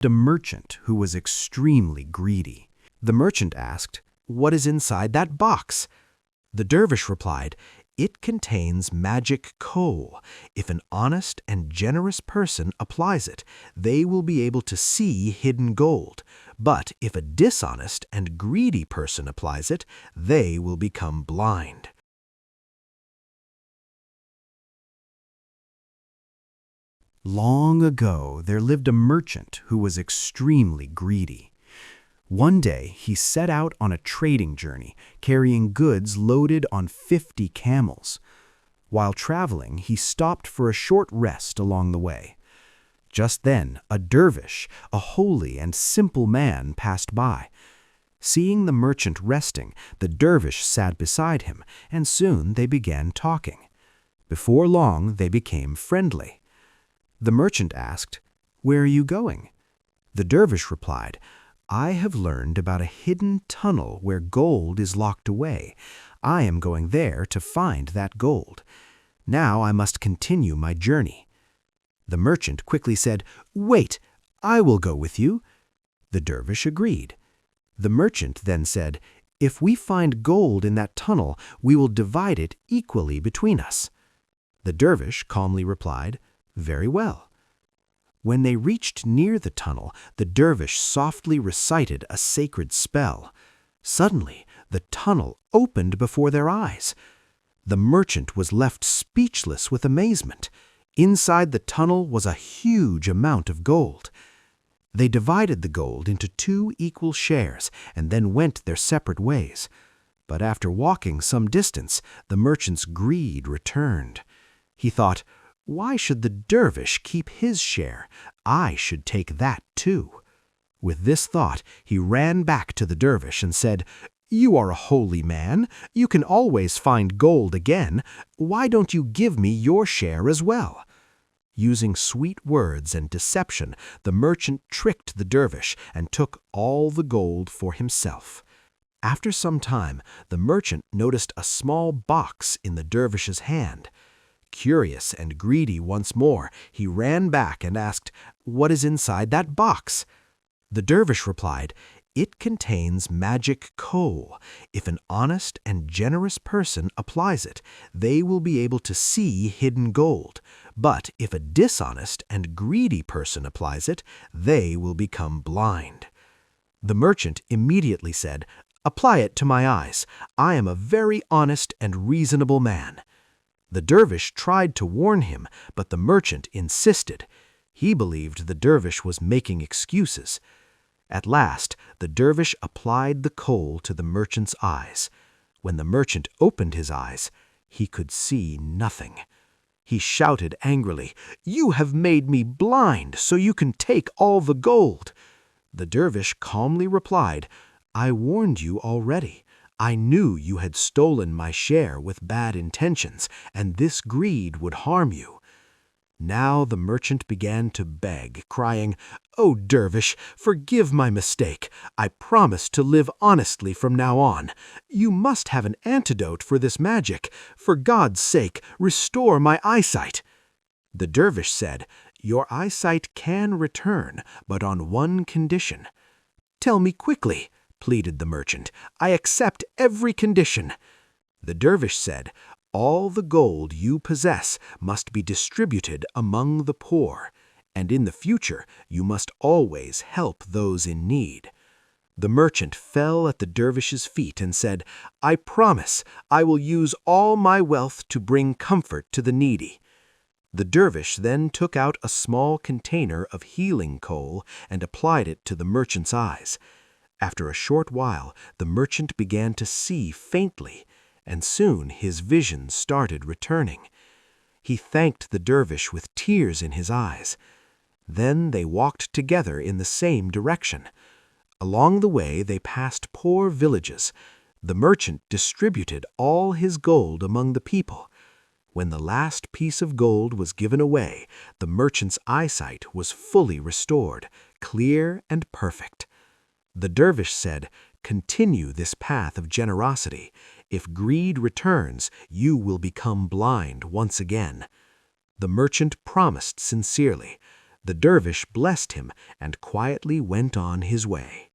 a merchant who was extremely greedy. The merchant asked, "What is inside that box?" The dervish replied, "It contains magic coal. If an honest and generous person applies it, they will be able to see hidden gold. But if a dishonest and greedy person applies it, they will become blind." Long ago, there lived a merchant who was extremely greedy. One day, he set out on a trading journey, carrying goods loaded on 50 camels. While traveling, he stopped for a short rest along the way. Just then, a dervish, a holy and simple man, passed by. Seeing the merchant resting, the dervish sat beside him, and soon they began talking. Before long, they became friendly. The merchant asked, "Where are you going?" The dervish replied, "I have learned about a hidden tunnel where gold is locked away. I am going there to find that gold. Now I must continue my journey." The merchant quickly said, "Wait, I will go with you." The dervish agreed. The merchant then said, "If we find gold in that tunnel, we will divide it equally between us." The dervish calmly replied, "Very well." When they reached near the tunnel, the dervish softly recited a sacred spell. Suddenly, the tunnel opened before their eyes. The merchant was left speechless with amazement. Inside the tunnel was a huge amount of gold. They divided the gold into 2 equal shares and then went their separate ways. But after walking some distance, the merchant's greed returned. He thought, "Why should the dervish keep his share? I should take that too." With this thought, he ran back to the dervish and said, "You are a holy man. You can always find gold again. Why don't you give me your share as well?" Using sweet words and deception, the merchant tricked the dervish and took all the gold for himself. After some time, the merchant noticed a small box in the dervish's hand. Curious and greedy once more, he ran back and asked, "What is inside that box?" The dervish replied, "It contains magic coal. If an honest and generous person applies it, they will be able to see hidden gold. But if a dishonest and greedy person applies it, they will become blind." The merchant immediately said, "Apply it to my eyes. I am a very honest and reasonable man." The dervish tried to warn him, but the merchant insisted. He believed the dervish was making excuses. At last, the dervish applied the coal to the merchant's eyes. When the merchant opened his eyes, he could see nothing. He shouted angrily, "You have made me blind, so you can take all the gold." The dervish calmly replied, "I warned you already. I knew you had stolen my share with bad intentions, and this greed would harm you." Now the merchant began to beg, crying, "O dervish, forgive my mistake. I promise to live honestly from now on. You must have an antidote for this magic. For God's sake, restore my eyesight." The dervish said, "Your eyesight can return, but on one condition." "Tell me quickly," pleaded the merchant. "I accept every condition." The dervish said, "All the gold you possess must be distributed among the poor, and in the future you must always help those in need." The merchant fell at the dervish's feet and said, "I promise I will use all my wealth to bring comfort to the needy." The dervish then took out a small container of healing coal and applied it to the merchant's eyes. After a short while, the merchant began to see faintly, and soon his vision started returning. He thanked the dervish with tears in his eyes. Then they walked together in the same direction. Along the way they passed poor villages. The merchant distributed all his gold among the people. When the last piece of gold was given away, the merchant's eyesight was fully restored, clear and perfect. The dervish said, "Continue this path of generosity. If greed returns, you will become blind once again." The merchant promised sincerely. The dervish blessed him and quietly went on his way.